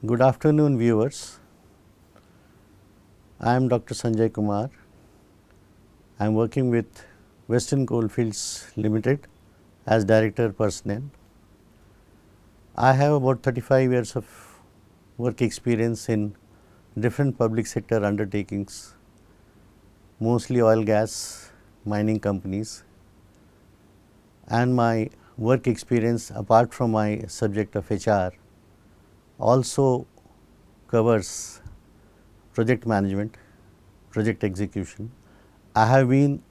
Good afternoon, viewers. I am Dr. Sanjay Kumar. I am working with Western Coalfields Limited as Director Personnel. I have about 35 years of work experience in different public sector undertakings, mostly oil, gas, mining companies, and my work experience apart from my subject of HR also covers project management, project execution. I have been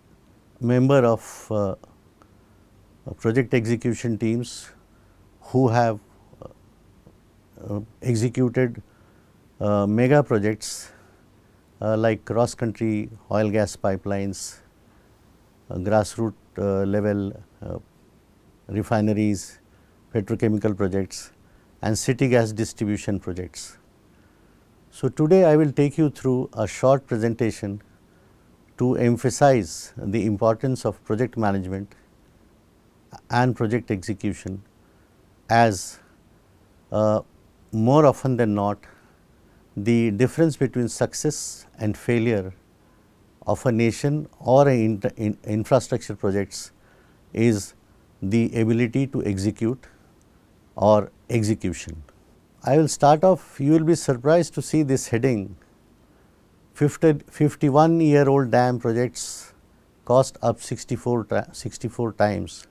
member of project execution teams who have executed mega projects like cross country oil gas pipelines, grassroots level refineries, petrochemical projects, and city gas distribution projects. So, today I will take you through a short presentation to emphasize the importance of project management and project execution, as more often than not the difference between success and failure of a nation or infrastructure projects is the ability to execute or execution. I will start off, you will be surprised to see this heading: 51-year-old dam projects cost up 64 times.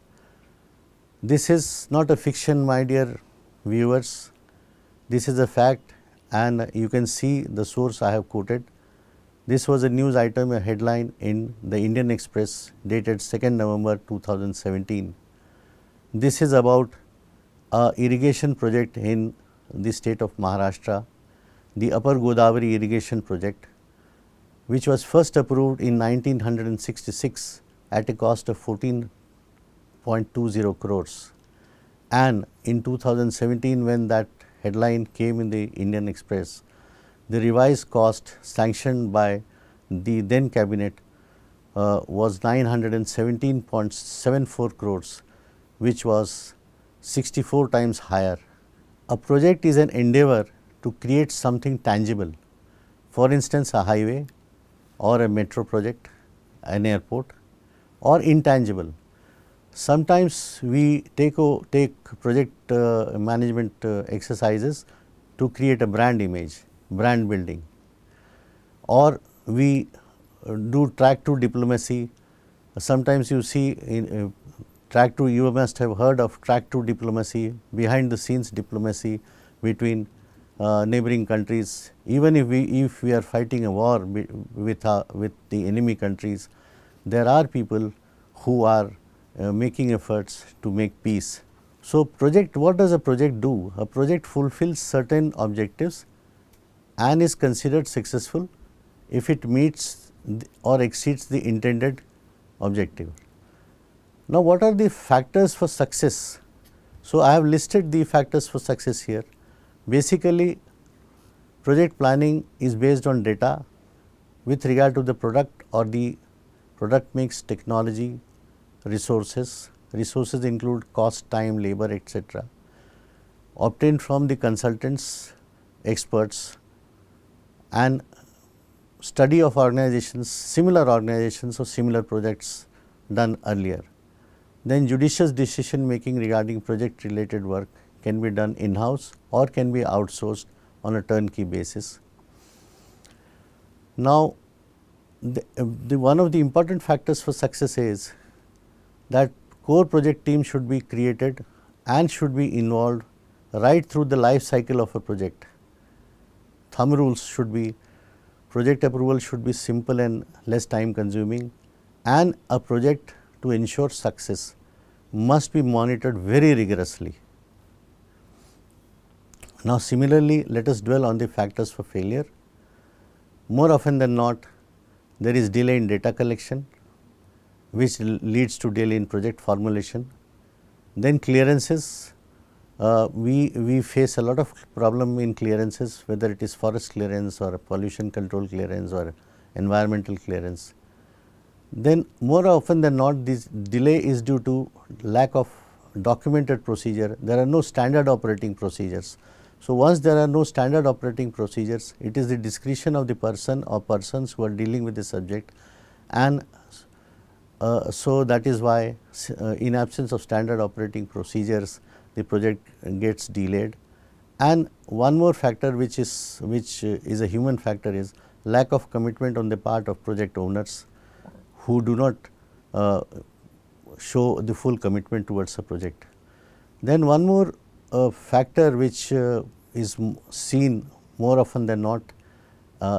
This is not a fiction, my dear viewers. This is a fact, and you can see the source I have quoted. This was a news item, a headline in the Indian Express dated 2nd November 2017. This is about a irrigation project in the state of Maharashtra, the Upper Godavari irrigation project, which was first approved in 1966 at a cost of 14.20 crores. And in 2017, when that headline came in the Indian Express, the revised cost sanctioned by the then cabinet was 917.74 crores, which was 64 times higher. A project is an endeavor to create something tangible, for instance a highway or a metro project, an airport, or intangible. Sometimes we take project management exercises to create a brand image, brand building, or we do track to diplomacy. Sometimes you see in track to, you must have heard of track to diplomacy, behind the scenes diplomacy between neighboring countries. Even if we are fighting a war with the enemy countries, there are people who are making efforts to make peace. So, what does a project do? A project fulfills certain objectives and is considered successful if it meets or exceeds the intended objective. Now, what are the factors for success? So, I have listed the factors for success here. Basically, project planning is based on data with regard to the product or the product mix, technology, resources. Resources include cost, time, labor, etc., obtained from the consultants, experts, and study of organizations, similar organizations or similar projects done earlier. Then judicious decision making regarding project related work can be done in-house or can be outsourced on a turnkey basis. Now, one of the important factors for success is that core project team should be created and should be involved right through the life cycle of a project. Thumb rules should be: project approval should be simple and less time consuming, and a project to ensure success must be monitored very rigorously. Now, similarly, let us dwell on the factors for failure. More often than not, there is delay in data collection, which leads to delay in project formulation. Then clearances, we face a lot of problem in clearances, whether it is forest clearance or pollution control clearance or environmental clearance. Then more often than not, this delay is due to lack of documented procedure. There are no standard operating procedures. So, once there are no standard operating procedures, it is the discretion of the person or persons who are dealing with the subject, and so that is why in absence of standard operating procedures, the project gets delayed. And one more factor which is a human factor is lack of commitment on the part of project owners, who do not uh, show the full commitment towards a project. Then one more factor which is seen more often than not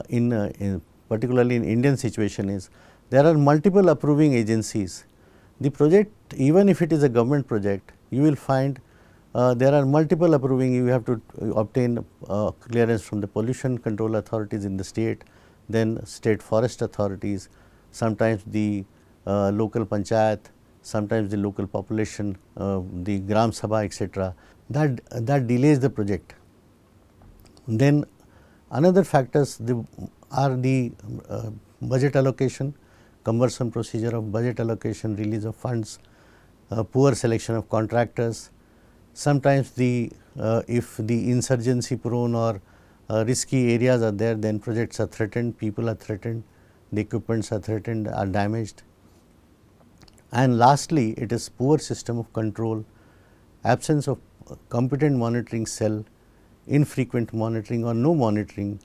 in particularly in Indian situation is there are multiple approving agencies. The project, even if it is a government project, you will find there are multiple approving. You have to obtain clearance from the pollution control authorities in the state, then state forest authorities, sometimes the local panchayat, sometimes the local population, the gram sabha, etc. That delays the project. Then another factors are the budget allocation, cumbersome procedure of budget allocation, release of funds, poor selection of contractors. Sometimes the if the insurgency prone or risky areas are there, then projects are threatened, people are threatened, the equipments are threatened, are damaged. And lastly, it is poor system of control, absence of competent monitoring cell, infrequent monitoring or no monitoring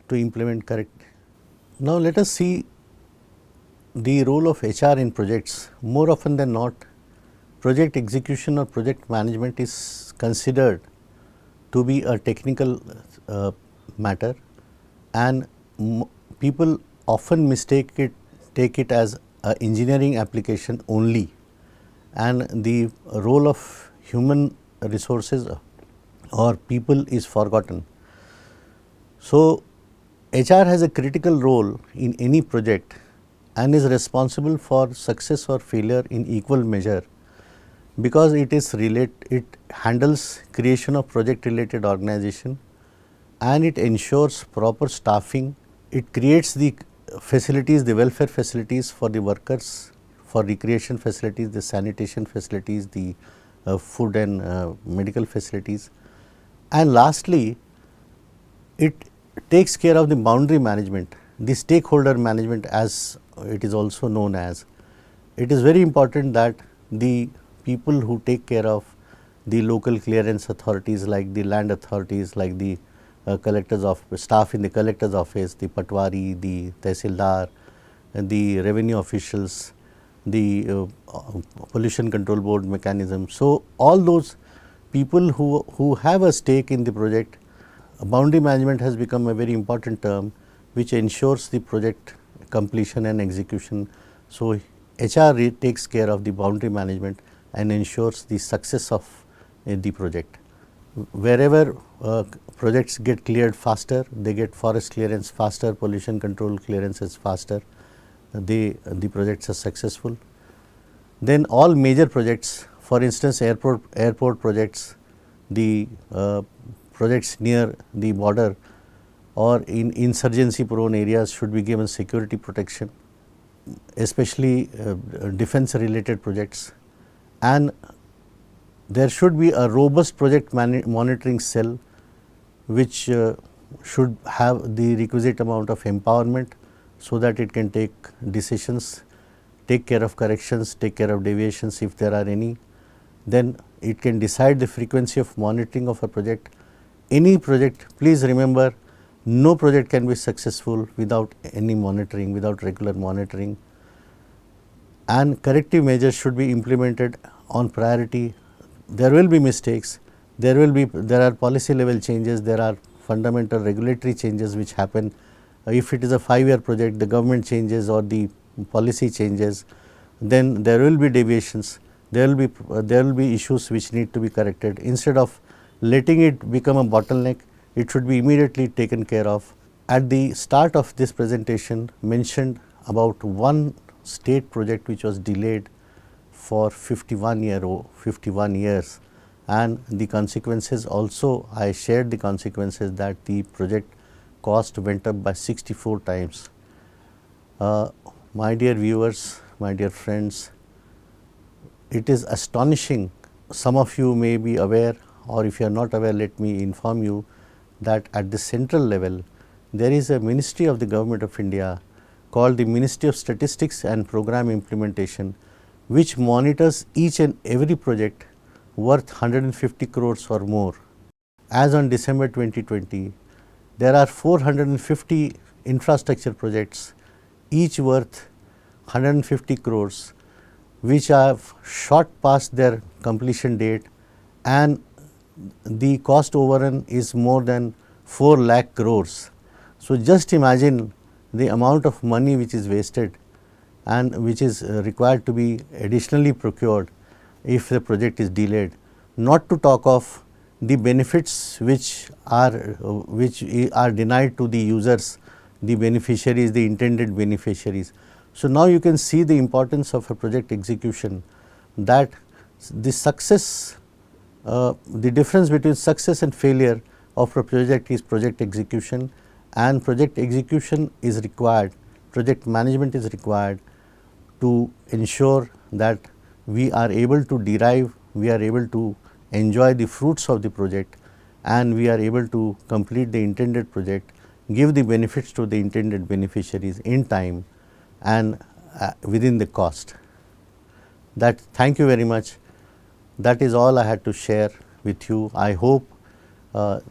to implement correct. Now, let us see the role of HR in projects. More often than not, project execution or project management is considered to be a technical matter, and people often take it as a engineering application only, and the role of human resources or people is forgotten. So, HR has a critical role in any project and is responsible for success or failure in equal measure, because it handles creation of project related organization, and it ensures proper staffing. It creates the facilities, the welfare facilities for the workers, for recreation facilities, the sanitation facilities, the food and medical facilities. And lastly, it takes care of the boundary management, the stakeholder management as it is also known as. It is very important that the people who take care of the local clearance authorities, like the land authorities, like the collectors of staff in the collector's office, the patwari, the tehsildar, the revenue officials, the pollution control board mechanism. So, all those people who have a stake in the project, boundary management has become a very important term which ensures the project completion and execution. So, HR takes care of the boundary management and ensures the success of the project. Wherever projects get cleared faster, they get forest clearance faster, pollution control clearances faster, the projects are successful. Then all major projects, for instance airport projects, the projects near the border or in insurgency prone areas should be given security protection, especially defense related projects, and there should be a robust project monitoring cell which should have the requisite amount of empowerment so that it can take decisions, take care of corrections, take care of deviations if there are any. Then it can decide the frequency of monitoring of a project. Any project, please remember, no project can be successful without any monitoring, without regular monitoring, and corrective measures should be implemented on priority. There will be mistakes, there are policy level changes, there are fundamental regulatory changes which happen. If it is a 5-year project, the government changes or the policy changes, then there will be deviations, there will be issues which need to be corrected. Instead of letting it become a bottleneck, it should be immediately taken care of. At the start of this presentation, mentioned about one state project which was delayed for 51 years, and the consequences also I shared the consequences that the project cost went up by 64 times. My dear viewers, my dear friends, it is astonishing. Some of you may be aware or if you are not aware, let me inform you that at the central level there is a ministry of the Government of India called the Ministry of Statistics and Program Implementation, which monitors each and every project worth 150 crores or more. As on December 2020, there are 450 infrastructure projects, each worth 150 crores, which have shot past their completion date, and the cost overrun is more than 4 lakh crores. So, just imagine the amount of money which is wasted and which is required to be additionally procured if the project is delayed, not to talk of the benefits which are denied to the users, the beneficiaries, the intended beneficiaries. So, now you can see the importance of a project execution, that the success, the difference between success and failure of a project is project execution, and project execution is required, project management is required to ensure that we are able to derive, we are able to enjoy the fruits of the project, and we are able to complete the intended project, give the benefits to the intended beneficiaries in time and within the cost. That, thank you very much. That is all I had to share with you. I hope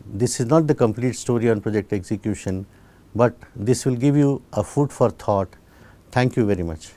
this is not the complete story on project execution, but this will give you a food for thought. Thank you very much.